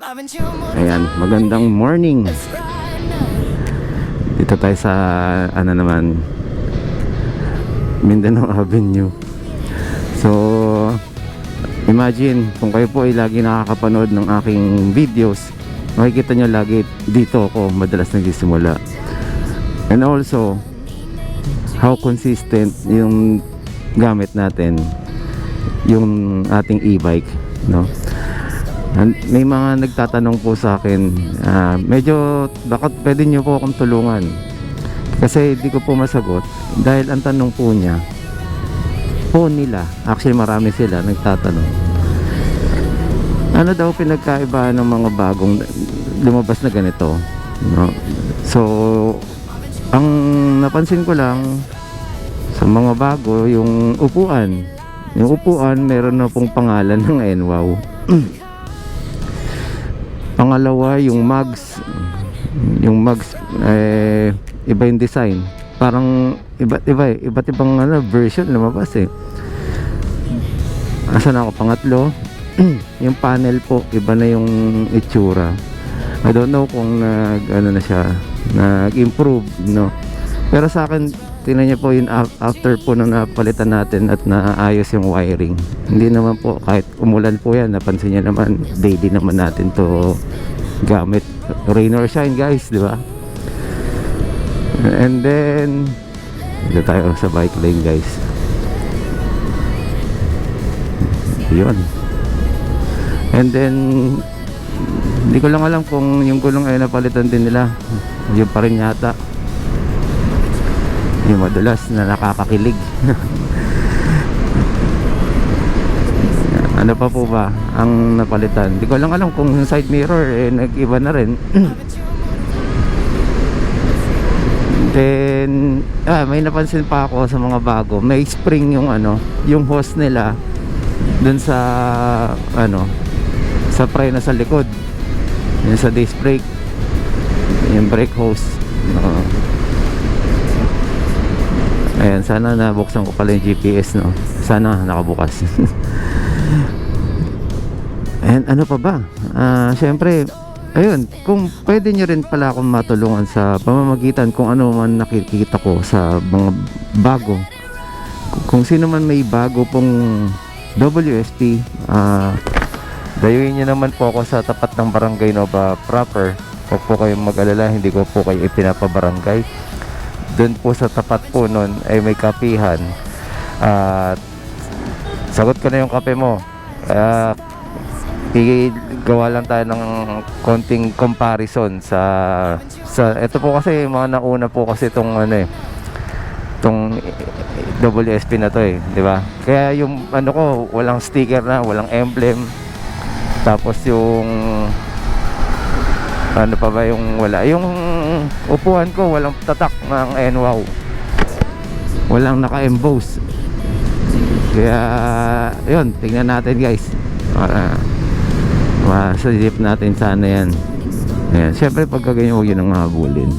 Ayan, magandang morning. Dito tayo sa ano naman, Mindanao Avenue. So imagine kung kayo po ay lagi nakakapanood ng aking videos, makikita nyo lagi dito ako madalas nagsisimula. And also how consistent yung gamit natin, yung ating e-bike, no? May mga nagtatanong po sa akin, medyo bakit pwede nyo po akong tulungan, kasi di ko po masagot dahil ang tanong po niya po nila, actually marami sila nagtatanong, ano daw pinagkaiba ng mga bagong lumabas na ganito, no? So ang napansin ko lang sa mga bago, yung upuan meron na pong pangalan ng NWOW. Pangalawa, yung mugs iba yung design, parang iba't ibang version lumabas eh. Asan ako? Pangatlo, yung panel po, iba na yung itsura. I don't know kung nag-improve, no? Pero sa akin, tingnan niyo po yung after po nung napalitan natin at naayos yung wiring. Hindi naman po, kahit umulan po yan, napansin niyo naman, daily naman natin to gamit, rain or shine guys, di ba? And then dito tayo sa bike lane guys. Yun. And then hindi ko lang alam kung yung gulong ay napalitan din nila. Yun pa rin yata yung madalas na nakakakilig. Ano pa po ba ang napalitan? Hindi ko lang alam kung yung side mirror nag-iba na rin. Then may napansin pa ako sa mga bago, may spring yung yung hose nila dun sa sa preno sa likod, yung sa disc brake, yung brake hose. Ayan, sana nabuksan ko pala yung GPS, no? Sana nakabukas. And ano pa ba? Syempre, ayun, kung pwede nyo rin pala akong matulungan sa pamamagitan kung ano man nakikita ko sa mga bago. Kung sino man may bago pong WSP, dayuin nyo naman po ako sa tapat ng Barangay Nova proper. Huwag po kayong mag-alala, hindi ko po kayo ipinapabarangay. Doon po sa tapat po nun ay may kapihan. Sagot ko na yung kape mo. Gawa lang tayo ng konting comparison sa ito po, kasi mga nauna po kasi itong itong WSP na to di ba? Kaya yung ko, walang sticker na, walang emblem. Tapos yung ano pa ba yung wala, yung upuan ko walang tatak ng NWOW, walang naka-emboss. Kaya yun, tingnan natin guys, masalip natin sana yan. Ayan, syempre pagka ganyan huwag yun ang habulin.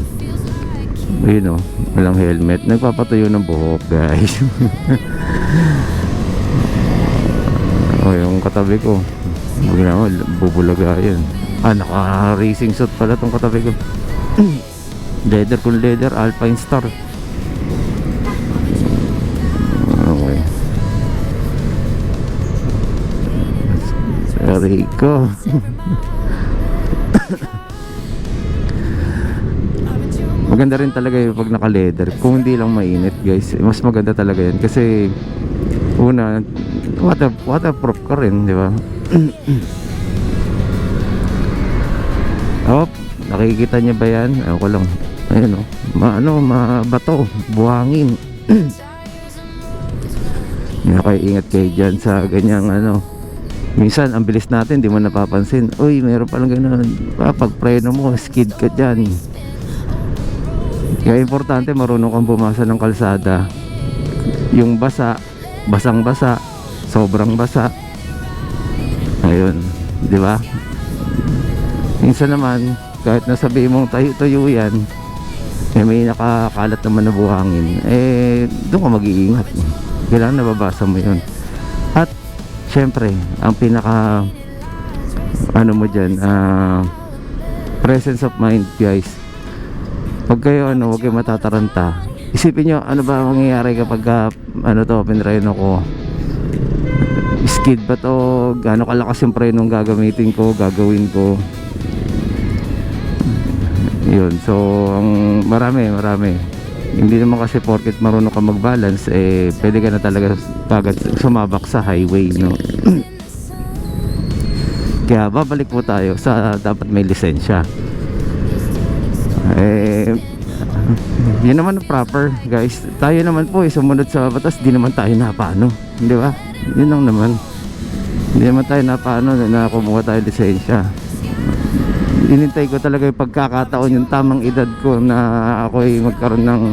Yun walang helmet, nagpapatuyo ng buhok guys. Yung katabi ko, huwag naman, bubulaga yan. Naka-racing suit pala tong katabi ko. Leather kung leather, Alpine Star. Okay. Sorry ko. Maganda rin talaga yung pag naka-leather. Kung hindi lang mainit guys, mas maganda talaga yan. Kasi una, waterproof ka rin, di ba? Nakikita niya ba yan? Ako lang. Ayun mabato, buhangin. Ingat kayo dyan sa ganyang minsan ang bilis natin, di mo napapansin. Uy, meron palang gano'n. Pag preno mo, skid ka dyan. Kaya importante marunong kang bumasa ng kalsada. Yung basang basa, sobrang basa. Ayun, di ba? Minsan naman, kahit nasabi mong tayo yan, may nakakalat naman na buhangin, doon ka mag-iingat. Kailangan nababasa mo yun. At syempre, ang pinaka ano mo dyan, presence of mind, guys. Pag kayo huwag kayo matataranta. Isipin nyo, ano ba mangyayari kapag pinreno ko, skid ba to, gaano kalakas yung prenong gagawin ko. Yun, so marami. Hindi naman kasi porket marunong ka mag-balance, pwede ka na talaga kagad sumabak sa highway, no? Kaya babalik po tayo sa dapat may lisensya. Yun naman proper, guys. Tayo naman po sumunod sa batas, di naman tayo napano, di ba? Yun lang naman. Hindi naman tayo napano na kumuha tayo lisensya. Inintay ko talaga yung pagkakataon, yung tamang edad ko na ako'y magkaroon ng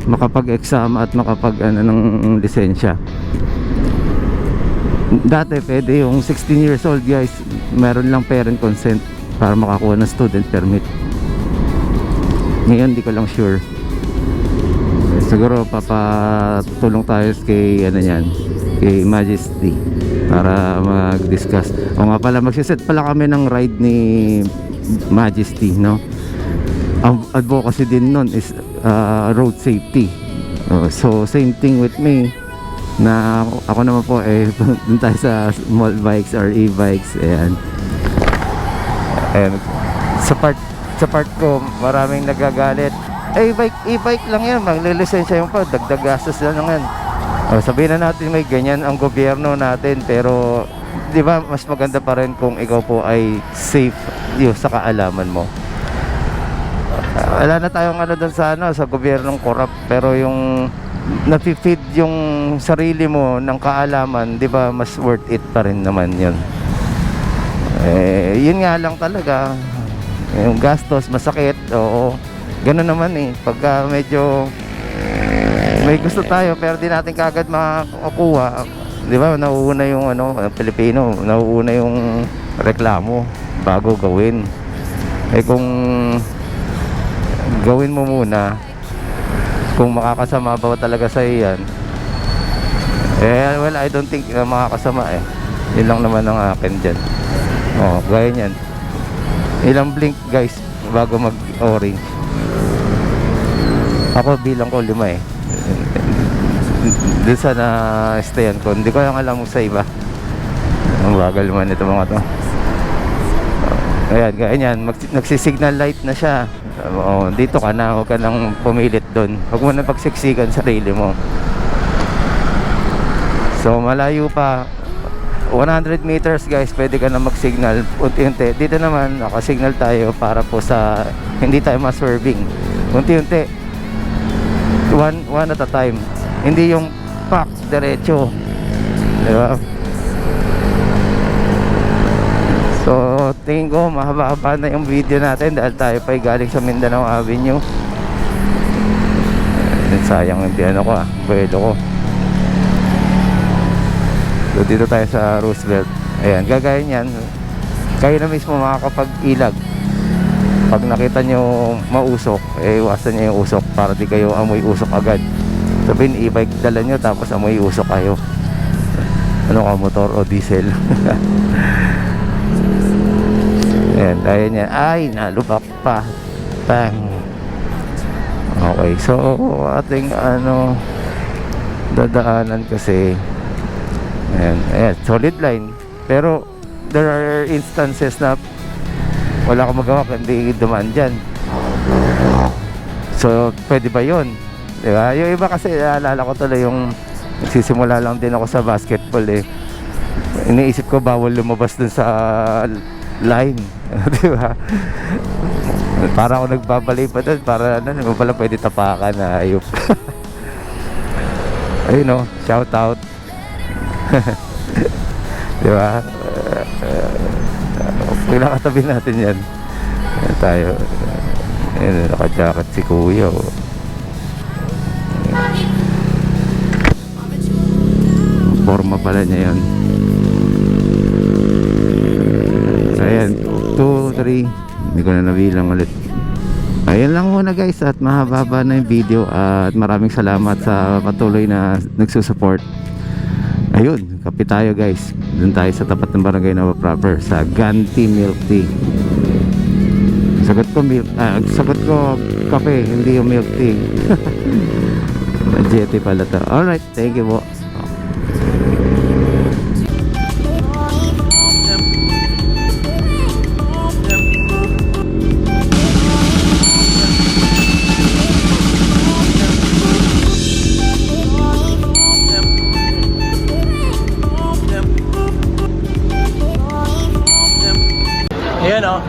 makapag-exam at ng lisensya. Dati pwede yung 16 years old, guys, meron lang parent consent para makakuha ng student permit. Ngayon di ko lang sure. Siguro papatulong tayo kay kay Majesty para mag-discuss. O nga pala, magsiset pala kami ng ride ni Majesty, no? Ang advocacy din nun is road safety. So same thing with me, na ako naman po dun tayo sa small bikes or e-bikes. Ayan. Sa part ko, maraming nagagalit. E-bike lang yan, maglilisensya yung pa, dagdag gastos lang yan. Sabihin na natin may ganyan ang gobyerno natin, pero di ba mas maganda pa rin kung ikaw po ay safe yung sa kaalaman mo. Wala na tayong doon sa gobyernong corrupt, pero yung napi-feed yung sarili mo ng kaalaman, di ba mas worth it pa rin naman yun. Yun nga lang talaga, yung gastos masakit. Oo, ganun naman pagka medyo may gusto tayo pero di natin kagad makakuha, di ba, nauuna yung Pilipino, nauuna yung reklamo bago gawin. Kung gawin mo muna, kung makakasama ba talaga sa iyan, well, I don't think na makakasama. Yun lang naman ang akin dyan. Gaya nyan, ilang blink, guys, bago mag orange. Ako bilang ko 5 doon sa na-stayan ko. Hindi ko lang alam sa iba. Ang bagal naman ito mga to. Ayan, ganyan, nagsisignal light na siya. Dito ka na, huwag ka nang pumilit doon. Huwag mo na pagsiksikan sarili mo. So malayo pa, 100 meters, guys, pwede ka na mag-signal unti-unti. Dito naman nakasignal tayo para po sa hindi tayo ma-swerving. Unti-unti, one at a time, hindi yung pak diretso, di ba? So tingin ko mahaba-haba na yung video natin dahil tayo pa galing sa Mindanao Avenue. Sayang hindi ko buwelo ko. So dito tayo sa Roosevelt. Ayan, gagaya niyan, kayo na mismo makakapag-ilag. Pag nakita nyo mausok, iwasan nyo yung usok para di kayo amoy usok agad. Sabihin, e-bike dala nyo tapos amoy usok kayo. Ano ka, motor o diesel? Ayan, kaya niya. Ay, nalubak pa. Bang. Okay, so ating dadaanan kasi, ayan, solid line. Pero there are instances na wala akong magawa kundi dumaan dyan. So pwede ba yun? Diba? Yung iba kasi, alala ko tuloy yung nagsisimula lang din ako sa basketball iniisip ko bawal lumabas dun sa line. Diba? Para ako nagbabalay pa dun, para pala pwede tapakan na ayop. Ayun shout out. Diba? Pinakatabi natin yan. Ayan tayo. Ayan, naka-jacket si kuya. Forma pala niya yan. Ayan, 2, 3. Hindi ko na nabilang ulit. Ayan lang muna, guys, at mahaba na yung video. At maraming salamat sa patuloy na nagsusupport. Ayun, kape tayo guys. Doon tayo sa tapat ng barangay Nova proper, sa Ganti Milk Tea. Sagot ko kape, hindi yung milk tea. Jete pala to. Alright, thank you po. Ayan o,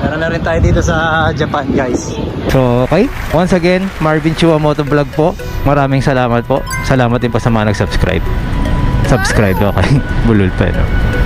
meron na rin tayo dito sa Japan guys. So okay, once again Marvin Chua Motovlog po. Maraming salamat po. Salamat din po sa mga nag-subscribe. Subscribe, okay. Bulol pa no.